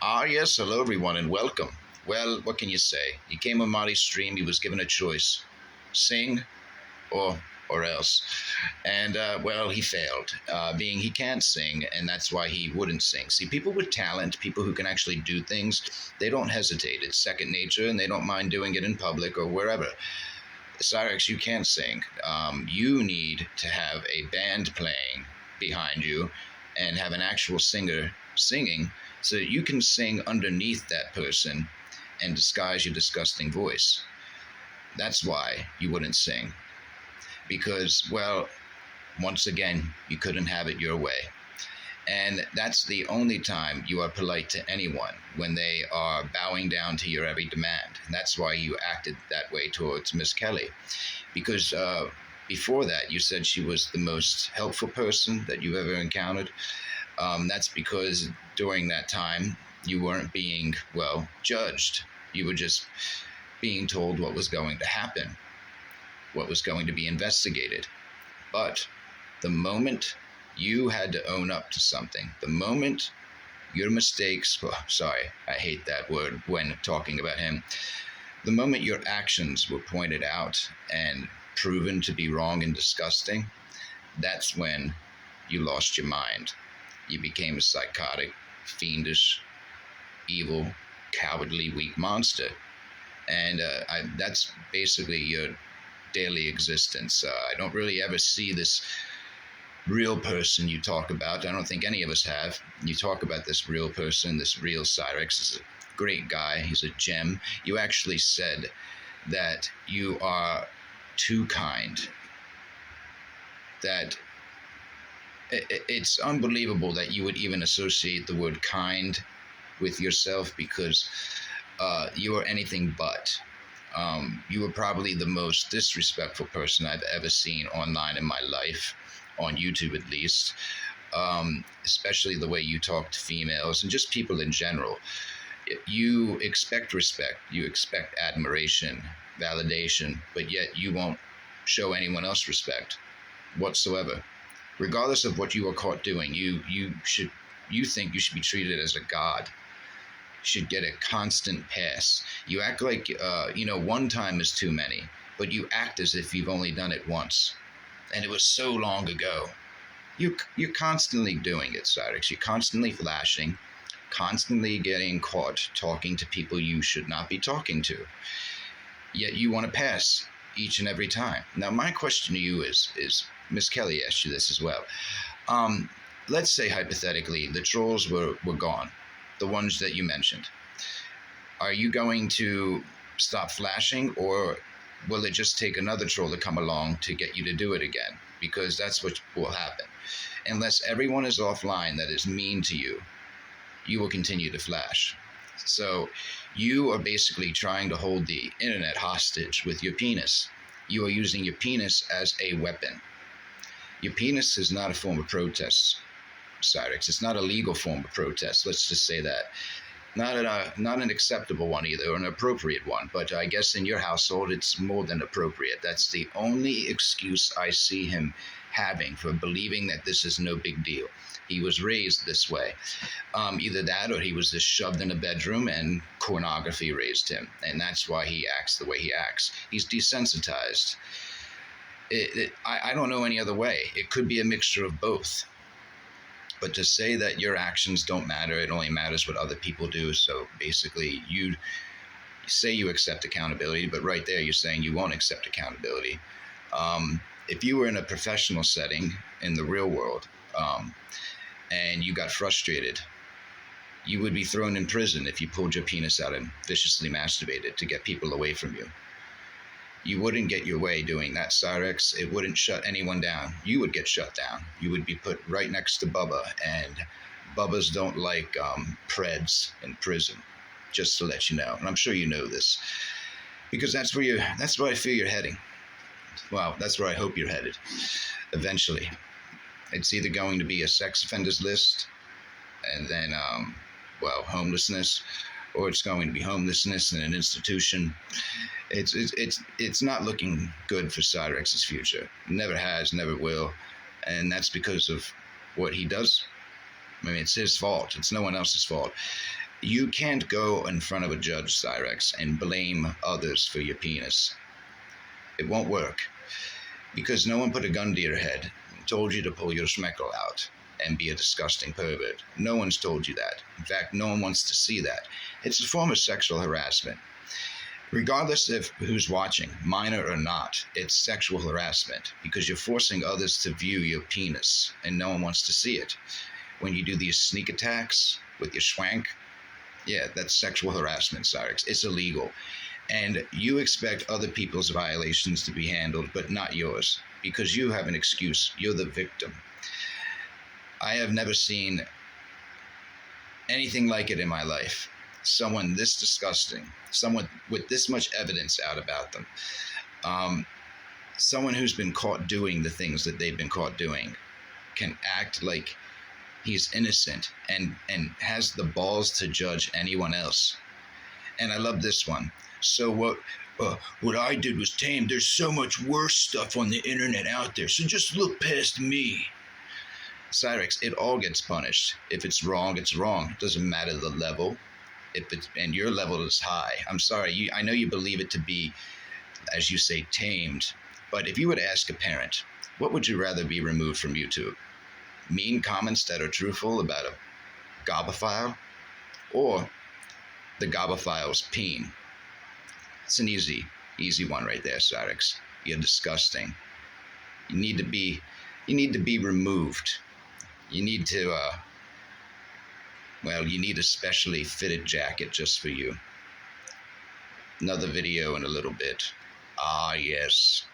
Yes, hello everyone and welcome. Well, what can you say? He came on Marty's stream, he was given a choice. Sing or or else. And well, he failed, being he can't sing, and that's why he wouldn't sing. See, people with talent, people who can actually do things, they don't hesitate. It's second nature, and they don't mind doing it in public or wherever. Cyrex, you can't sing. You need to have a band playing behind you and have an actual singer singing so that you can sing underneath that person and disguise your disgusting voice. That's why you wouldn't sing. Because, well, once again, you couldn't have it your way. And that's the only time you are polite to anyone, when they are bowing down to your every demand. And that's why you acted that way towards Miss Kelly. Because before that, you said she was the most helpful person that you've ever encountered. That's because during that time, you weren't being, well, judged. You were just being told what was going to happen, what was going to be investigated. But the moment you had to own up to something, the moment your mistakes, well, sorry, I hate that word when talking about him, the moment your actions were pointed out and proven to be wrong and disgusting, that's when you lost your mind. You became a psychotic, fiendish, evil, cowardly, weak monster. And that's basically your daily existence. I don't really ever see this real person you talk about. I don't think any of us have. You talk about this real person, this real Cyrex. Is a great guy. He's a gem. You actually said that you are too kind. That it's unbelievable that you would even associate the word kind with yourself, because you are anything but. You were probably the most disrespectful person I've ever seen online in my life, on YouTube at least, especially the way you talk to females and just people in general. You expect respect, you expect admiration, validation, but yet you won't show anyone else respect whatsoever. Regardless of what you are caught doing, you think you should be treated as a god. Should get a constant pass. You act like, one time is too many, but you act as if you've only done it once. And it was so long ago. You're constantly doing it, Cyrex. You're constantly flashing, constantly getting caught talking to people you should not be talking to. Yet you want to pass each and every time. Now, my question to you is Miss Kelly asked you this as well. Let's say, hypothetically, the trolls were gone. The ones that you mentioned. Are you going to stop flashing, or will it just take another troll to come along to get you to do it again? Because that's what will happen. Unless everyone is offline that is mean to you, you will continue to flash. So you are basically trying to hold the internet hostage with your penis. You are using your penis as a weapon. Your penis is not a form of protest, Cyrex. It's not a legal form of protest. Let's just say that. Not an acceptable one either, or an appropriate one. But I guess in your household, it's more than appropriate. That's the only excuse I see him having for believing that this is no big deal. He was raised this way. Either that, or he was just shoved in a bedroom and pornography raised him. And that's why he acts the way he acts. He's desensitized. I don't know any other way. It could be a mixture of both. But to say that your actions don't matter, it only matters what other people do. So basically, you say you accept accountability, but right there you're saying you won't accept accountability. If you were in a professional setting in the real world, and you got frustrated, you would be thrown in prison if you pulled your penis out and viciously masturbated to get people away from you. You wouldn't get your way doing that, Cyrex. It wouldn't shut anyone down. You would get shut down. You would be put right next to Bubba, and Bubbas don't like preds in prison, just to let you know. And I'm sure you know this, because that's where I feel you're heading. Well, that's where I hope you're headed eventually. It's either going to be a sex offenders list, and then, homelessness, or it's going to be homelessness in an institution. It's not looking good for Cyrex's future. Never has, never will, and that's because of what he does. I mean, it's his fault. It's no one else's fault. You can't go in front of a judge, Cyrex, and blame others for your penis. It won't work. Because no one put a gun to your head and told you to pull your schmeckle out and be a disgusting pervert. No one's told you that. In fact, no one wants to see that. It's a form of sexual harassment. Regardless of who's watching, minor or not, it's sexual harassment because you're forcing others to view your penis and no one wants to see it. When you do these sneak attacks with your schwank, yeah, that's sexual harassment, Cyrix. It's illegal. And you expect other people's violations to be handled, but not yours, because you have an excuse. You're the victim. I have never seen anything like it in my life. Someone this disgusting, someone with this much evidence out about them, someone who's been caught doing the things that they've been caught doing can act like he's innocent and has the balls to judge anyone else. And I love this one. So what I did was tame. There's so much worse stuff on the internet out there. So just look past me. Cyrix, it all gets punished. If it's wrong, it's wrong. It doesn't matter the level. And your level is high. I'm sorry. I know you believe it to be, as you say, tamed. But if you would ask a parent, what would you rather be removed from YouTube? Mean comments that are truthful about a gobophile, or the gobophile's peen? It's an easy one right there, Cyrix. You're disgusting. You need to be removed. You need to you need a specially fitted jacket just for you. Another video in a little bit. Ah, yes.